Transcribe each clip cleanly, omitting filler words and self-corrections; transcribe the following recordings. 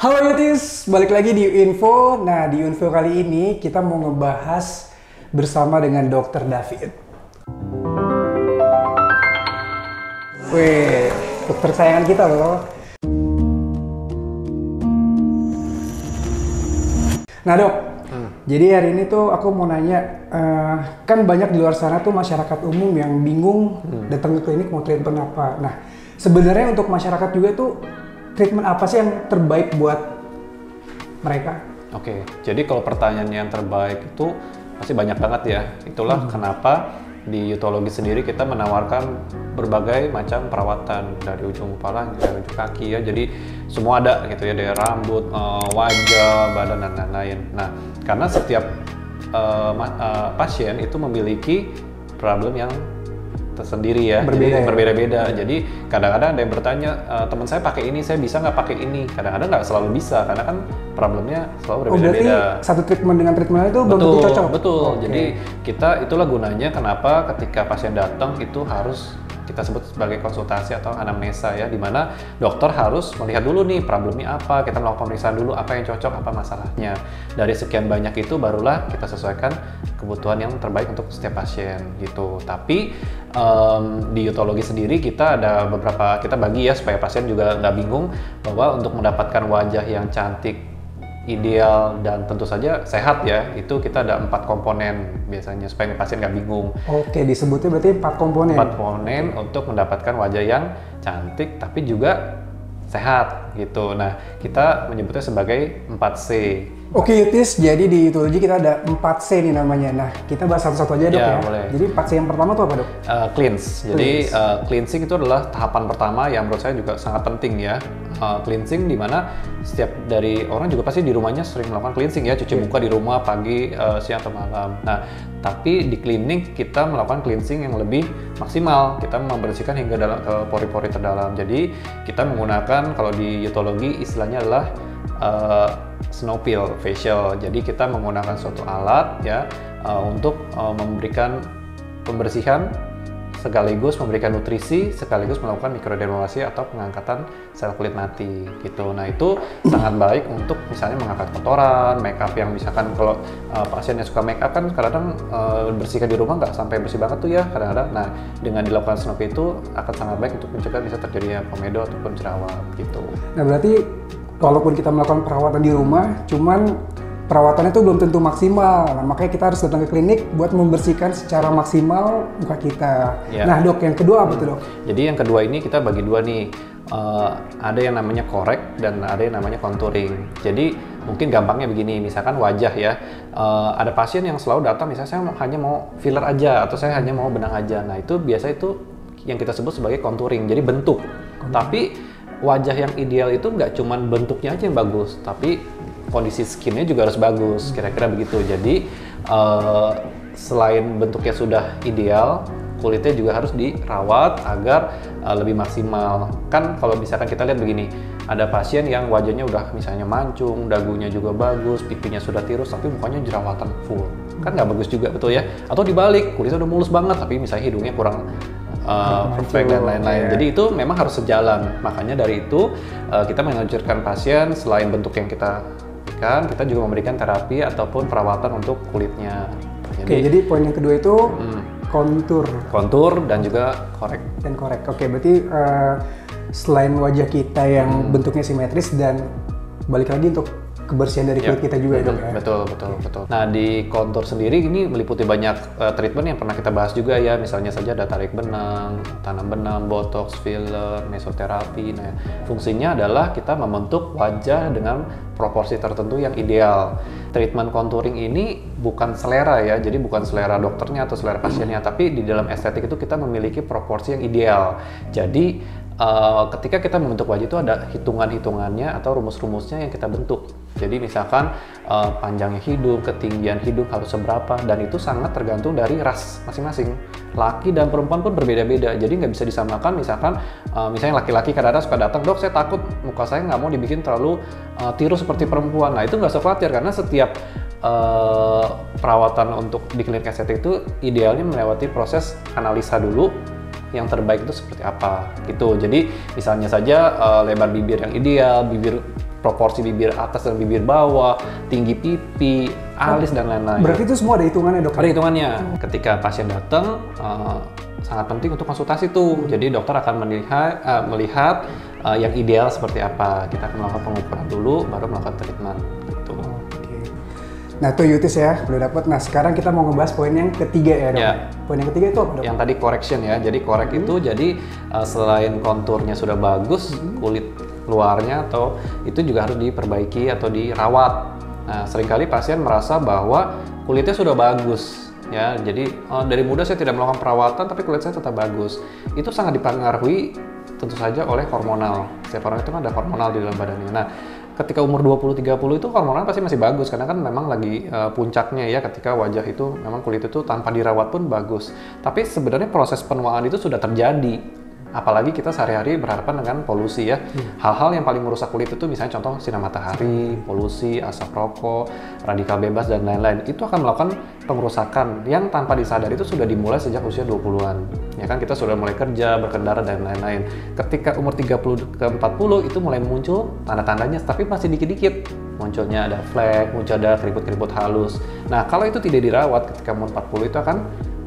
Halo Yutis, balik lagi di Info. Nah, di Info kali ini kita mau ngebahas bersama dengan Dokter David. Wih, dokter kesayangan kita loh. Nah dok, jadi hari ini tuh aku mau nanya, kan banyak di luar sana tuh masyarakat umum yang bingung datang ke klinik mau treatment apa. Nah, sebenarnya untuk masyarakat juga tuh treatment apa sih yang terbaik buat mereka? Oke, jadi kalau pertanyaan yang terbaik itu pasti banyak banget ya. Itulah kenapa di Utologi sendiri kita menawarkan berbagai macam perawatan dari ujung kepala hingga ujung kaki ya. Jadi semua ada gitu ya, dari rambut, wajah, badan dan lain-lain. Nah, karena setiap pasien itu memiliki problem yang tersendiri ya, berbeda-beda. Jadi kadang-kadang ada yang bertanya, teman saya pakai ini, saya bisa nggak pakai ini? Kadang-kadang nggak selalu bisa, karena kan problemnya selalu berbeda-beda. Berarti satu treatment dengan treatment itu belum tentu cocok? Betul. Jadi itulah gunanya kenapa ketika pasien datang itu harus kita sebut sebagai konsultasi atau anamnesa ya, dimana dokter harus melihat dulu nih problemnya apa, kita melakukan pemeriksaan dulu apa yang cocok, apa masalahnya. Dari sekian banyak itu barulah kita sesuaikan kebutuhan yang terbaik untuk setiap pasien gitu. Tapi di Utologi sendiri kita ada beberapa, kita bagi ya supaya pasien juga nggak bingung bahwa untuk mendapatkan wajah yang cantik, ideal dan tentu saja sehat ya, itu kita ada 4 komponen biasanya supaya pasien nggak bingung. Oke, disebutnya berarti 4 komponen. 4 komponen untuk mendapatkan wajah yang cantik tapi juga sehat gitu. Nah, kita menyebutnya sebagai 4C. Oke Yutis, jadi di Utologi kita ada 4C nih namanya. Nah, kita bahas satu-satu aja dok ya. Boleh. Jadi 4C yang pertama tuh apa dok? Cleanse. Jadi cleansing itu adalah tahapan pertama yang menurut saya juga sangat penting ya. Cleansing di mana setiap dari orang juga pasti di rumahnya sering melakukan cleansing ya, cuci muka di rumah pagi, siang atau malam. Nah, tapi di klinik kita melakukan cleansing yang lebih maksimal. Kita membersihkan hingga ke pori-pori terdalam. Jadi kita menggunakan, kalau di Utologi istilahnya adalah snow peel facial. Jadi kita menggunakan suatu alat ya untuk memberikan pembersihan sekaligus memberikan nutrisi, sekaligus melakukan mikrodermalisasi atau pengangkatan sel kulit mati gitu. Nah, itu sangat baik untuk misalnya mengangkat kotoran, make up yang misalkan kalau pasien yang suka make up kan kadang-kadang bersihkan di rumah nggak sampai bersih banget tuh ya kadang-kadang. Nah, dengan dilakukan snow peel itu akan sangat baik untuk mencegah bisa terjadinya komedo ataupun jerawat gitu. Nah, berarti walaupun kita melakukan perawatan di rumah, cuman perawatannya itu belum tentu maksimal. Nah, makanya kita harus datang ke klinik buat membersihkan secara maksimal muka kita. Ya. Nah dok, yang kedua apa tuh dok? Jadi yang kedua ini kita bagi dua nih. Ada yang namanya correct dan ada yang namanya contouring. Jadi mungkin gampangnya begini, misalkan wajah ya. Ada pasien yang selalu datang, misalnya saya hanya mau filler aja atau saya hanya mau benang aja. Nah, itu biasa itu yang kita sebut sebagai contouring, jadi bentuk. Tapi wajah yang ideal itu nggak cuman bentuknya aja yang bagus, tapi kondisi skinnya juga harus bagus, kira-kira begitu. Jadi selain bentuknya sudah ideal, kulitnya juga harus dirawat agar lebih maksimal. Kan kalau misalkan kita lihat begini, ada pasien yang wajahnya udah misalnya mancung, dagunya juga bagus, pipinya sudah tirus, tapi mukanya jerawatan full. Kan nggak bagus juga, betul ya? Atau dibalik, kulitnya udah mulus banget, tapi misalnya hidungnya kurang perfect dan lain-lain. Jadi itu memang harus sejalan. Makanya dari itu kita menganjurkan pasien selain bentuk yang kita berikan, kita juga memberikan terapi ataupun perawatan untuk kulitnya. Jadi poin yang kedua itu kontur dan juga correct. Dan correct. Oke, berarti selain wajah kita yang bentuknya simetris dan balik lagi untuk kebersihan dari kulit kita juga dok ya? Betul. Nah, di kontur sendiri ini meliputi banyak treatment yang pernah kita bahas juga ya, misalnya saja ada tarik benang, tanam benang, botox, filler, mesoterapi. Nah, fungsinya adalah kita membentuk wajah dengan proporsi tertentu yang ideal. Treatment contouring ini bukan selera ya, jadi bukan selera dokternya atau selera pasiennya, tapi di dalam estetik itu kita memiliki proporsi yang ideal. Jadi ketika kita membentuk wajah itu ada hitungan-hitungannya atau rumus-rumusnya yang kita bentuk. Jadi misalkan panjangnya hidung, ketinggian hidung harus seberapa, dan itu sangat tergantung dari ras masing-masing. Laki dan perempuan pun berbeda-beda, jadi nggak bisa disamakan. Misalnya laki-laki kadang-kadang suka datang, dok saya takut muka saya nggak mau dibikin terlalu tirus seperti perempuan. Nah, itu nggak usah khawatir karena setiap perawatan untuk di klinik estetik itu idealnya melewati proses analisa dulu yang terbaik itu seperti apa gitu. Jadi misalnya saja lebar bibir yang ideal, bibir proporsi bibir atas dan bibir bawah, tinggi pipi, alis dan lain-lain. Berarti itu semua ada hitungannya dok? Ada hitungannya. Ketika pasien datang, sangat penting untuk konsultasi tuh. Jadi dokter akan melihat yang ideal seperti apa. Kita akan melakukan pengukuran dulu, baru melakukan treatment. Gitu. Nah tuh Yutis ya, udah dapet. Nah sekarang kita mau ngebahas poin yang ketiga ya dok? Ya. Poin yang ketiga itu apa dok? Yang tadi correction ya, jadi korek itu jadi selain konturnya sudah bagus, kulit luarnya atau itu juga harus diperbaiki atau dirawat. Nah seringkali pasien merasa bahwa kulitnya sudah bagus, ya jadi dari muda saya tidak melakukan perawatan tapi kulit saya tetap bagus. Itu sangat dipengaruhi tentu saja oleh hormonal. Setiap orang itu kan ada hormonal di dalam badannya. Nah ketika umur 20-30 itu hormonal pasti masih bagus karena kan memang lagi puncaknya ya, ketika wajah itu memang kulit itu tanpa dirawat pun bagus. Tapi sebenarnya proses penuaan itu sudah terjadi. Apalagi kita sehari-hari berhadapan dengan polusi ya. Hal-hal yang paling merusak kulit itu misalnya contoh sinar matahari, polusi, asap rokok, radikal bebas dan lain-lain. Itu akan melakukan pengerusakan yang tanpa disadari itu sudah dimulai sejak usia 20-an. Ya kan kita sudah mulai kerja, berkendara dan lain-lain. Ketika umur 30 ke 40 itu mulai muncul tanda-tandanya tapi masih dikit-dikit. Munculnya ada flek, muncul ada keriput-keriput halus. Nah, kalau itu tidak dirawat ketika umur 40 itu akan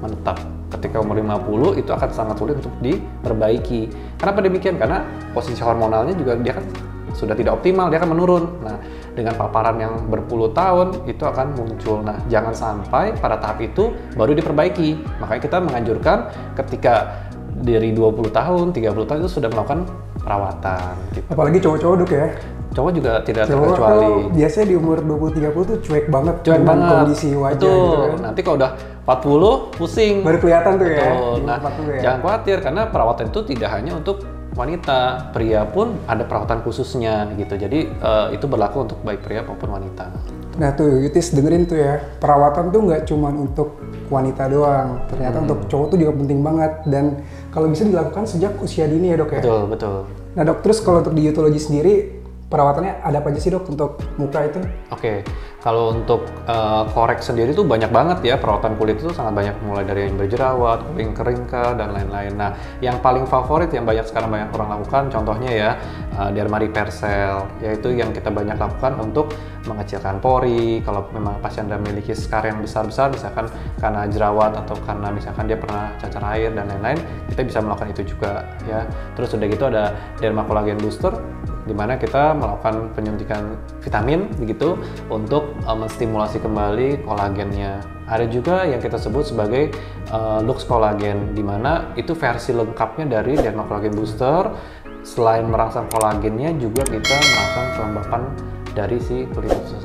menetap. Ketika umur 50 itu akan sangat sulit untuk diperbaiki. Kenapa demikian? Karena posisi hormonalnya juga dia kan sudah tidak optimal, dia akan menurun. Nah, dengan paparan yang berpuluh tahun itu akan muncul. Nah, jangan sampai pada tahap itu baru diperbaiki. Makanya kita menganjurkan ketika dari 20 tahun, 30 tahun itu sudah melakukan perawatan. Gitu. Apalagi cowok-cowok dok ya? Cowok juga tidak cowok terkecuali. Biasanya di umur 20-30 tuh cuek banget dengan banget kondisi wajah. Betul. Gitu kan. Nanti kalau udah 40 pusing. Baru kelihatan tuh ya. Betul. Nah, 40 ya. jangan khawatir karena perawatan itu tidak hanya untuk wanita, pria pun ada perawatan khususnya gitu. Jadi itu berlaku untuk baik pria maupun wanita. Nah tuh Yutis dengerin tuh ya, perawatan tuh nggak cuma untuk wanita doang. Ternyata untuk cowok tuh juga penting banget dan kalau bisa dilakukan sejak usia dini ya dok ya. Betul, betul. Nah dok, terus kalau untuk di Youthology sendiri perawatannya ada apa aja sih dok untuk muka itu? Oke, kalau untuk korek sendiri tuh banyak banget ya, perawatan kulit itu sangat banyak, mulai dari yang berjerawat, kuning keringka dan lain-lain. Nah, yang paling favorit yang sekarang banyak orang lakukan, contohnya ya derma repair cell, yaitu yang kita banyak lakukan untuk mengecilkan pori. Kalau memang pasien Anda memiliki scar yang besar-besar, misalkan karena jerawat atau karena misalkan dia pernah cacar air dan lain-lain, kita bisa melakukan itu juga ya. Terus udah gitu ada derma collagen booster, di mana kita melakukan penyuntikan vitamin begitu untuk menstimulasi kembali kolagennya. Ada juga yang kita sebut sebagai Lux Collagen, di mana itu versi lengkapnya dari derma collagen booster. Selain merangsang kolagennya, juga kita merangsang kelembapan dari si kulit itu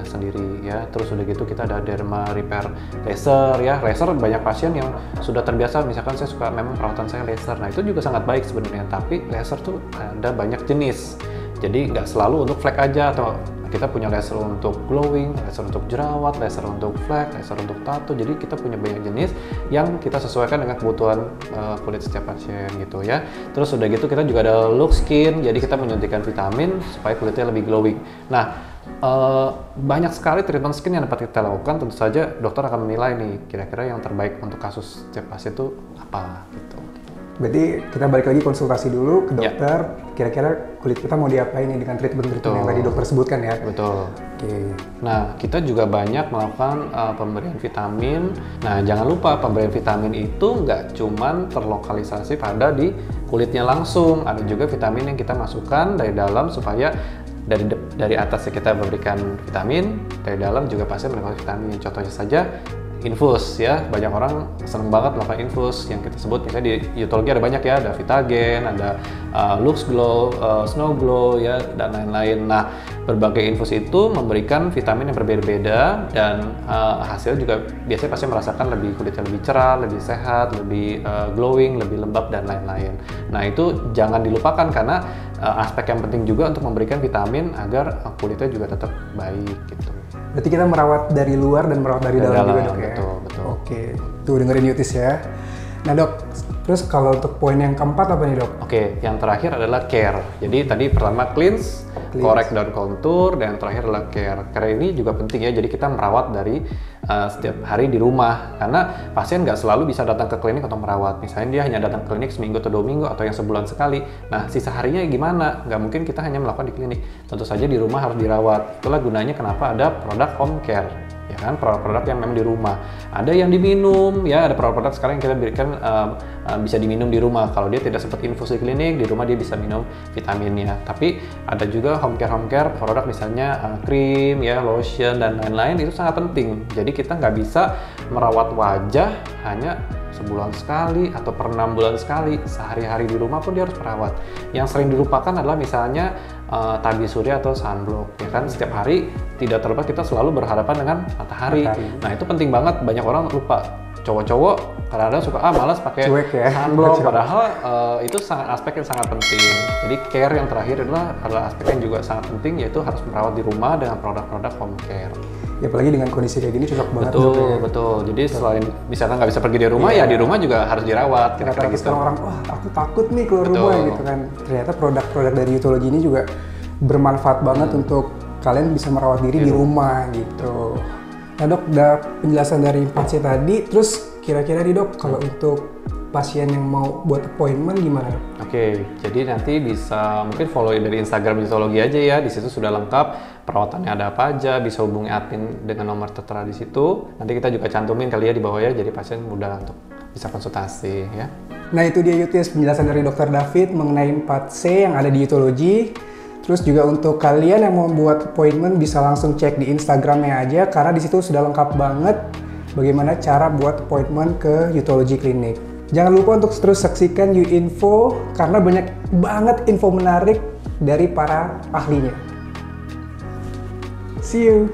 sendiri ya. Terus udah gitu kita ada derma repair laser ya. Laser banyak pasien yang sudah terbiasa, misalkan saya suka memang perawatan saya laser. Nah itu juga sangat baik sebenarnya, tapi laser tuh ada banyak jenis. Jadi nggak selalu untuk flek aja, atau kita punya laser untuk glowing, laser untuk jerawat, laser untuk flek, laser untuk tato. Jadi kita punya banyak jenis yang kita sesuaikan dengan kebutuhan kulit setiap pasien gitu ya. Terus udah gitu kita juga ada look skin, jadi kita menyuntikkan vitamin supaya kulitnya lebih glowing. Nah, banyak sekali treatment skin yang dapat kita lakukan. Tentu saja dokter akan menilai nih kira-kira yang terbaik untuk kasus setiap pasien itu apa gitu. Berarti kita balik lagi konsultasi dulu ke dokter, kira-kira kulit kita mau diapain nih dengan treatment yang tadi dokter sebutkan ya? Betul. Oke. Nah, kita juga banyak melakukan pemberian vitamin. Nah, jangan lupa pemberian vitamin itu nggak cuman terlokalisasi pada di kulitnya langsung. Ada juga vitamin yang kita masukkan dari dalam supaya dari atas kita memberikan vitamin, dari dalam juga pasien mendapatkan vitamin. Contohnya saja infus ya, banyak orang seneng banget melakukan infus yang kita sebut misalnya di Youthology ada banyak ya, ada Vitagen, ada Lux Glow, Snow Glow ya dan lain-lain. Nah, berbagai infus itu memberikan vitamin yang berbeda-beda dan hasilnya juga biasanya pasien merasakan kulitnya lebih cerah, lebih sehat, lebih glowing, lebih lembab dan lain-lain. Nah, itu jangan dilupakan karena aspek yang penting juga untuk memberikan vitamin agar kulitnya juga tetap baik gitu. Berarti kita merawat dari luar dan merawat dari dalam juga dok ya? Betul, betul. Oke, tuh dengerin Yutis ya. Nah dok, Terus kalau untuk poin yang keempat apa nih dok? Oke, yang terakhir adalah care. Jadi tadi pertama cleanse, correct dan contour, dan yang terakhir adalah care. Care ini juga penting ya, jadi kita merawat dari setiap hari di rumah. Karena pasien nggak selalu bisa datang ke klinik untuk merawat. Misalnya dia hanya datang ke klinik seminggu atau 2 minggu, atau yang sebulan sekali. Nah, sisa harinya gimana? Nggak mungkin kita hanya melakukan di klinik. Tentu saja di rumah harus dirawat. Itulah gunanya kenapa ada produk home care. Ya kan, produk-produk yang memang di rumah. Ada yang diminum, ya ada produk-produk sekarang yang kita berikan bisa diminum di rumah. Kalau dia tidak sempat infus di klinik, di rumah dia bisa minum vitaminnya. Tapi ada juga home care produk misalnya krim, ya lotion dan lain-lain, itu sangat penting. Jadi kita nggak bisa merawat wajah hanya sebulan sekali atau per 6 bulan sekali. Sehari-hari di rumah pun dia harus merawat. Yang sering dilupakan adalah misalnya tabir surya atau sunblock, ya kan, setiap hari tidak terlepas kita selalu berhadapan dengan matahari. Nah itu penting banget, banyak orang lupa. Cowok-cowok kadang-kadang suka malas pakai sunblock, padahal itu aspek yang sangat penting. Jadi care yang terakhir adalah aspek yang juga sangat penting, yaitu harus merawat di rumah dengan produk-produk home care. Ya apalagi dengan kondisi kayak gini cocok banget. Betul. Jadi selain misalkan nggak bisa pergi di rumah, ya di rumah juga harus dirawat. Kira-kira gitu. Orang, wah aku takut nih keluar rumah gitu kan. Ternyata produk-produk dari Utologi ini juga bermanfaat banget untuk kalian bisa merawat diri di rumah gitu. Nah dok, udah penjelasan dari 4C tadi, terus kira-kira nih dok, kalau untuk pasien yang mau buat appointment gimana dok? Oke, jadi nanti bisa mungkin follow dari Instagram Utologi aja ya, di situ sudah lengkap perawatannya ada apa aja, bisa hubungi admin dengan nomor tertera di situ. Nanti kita juga cantumin kali ya di bawah ya, jadi pasien mudah untuk bisa konsultasi ya. Nah itu dia Yutis, penjelasan dari Dr. David mengenai 4C yang ada di Utologi. Terus juga untuk kalian yang mau buat appointment bisa langsung cek di Instagramnya aja, karena di situ sudah lengkap banget bagaimana cara buat appointment ke Utologi Clinic. Jangan lupa untuk terus saksikan U-Info karena banyak banget info menarik dari para ahlinya. See you!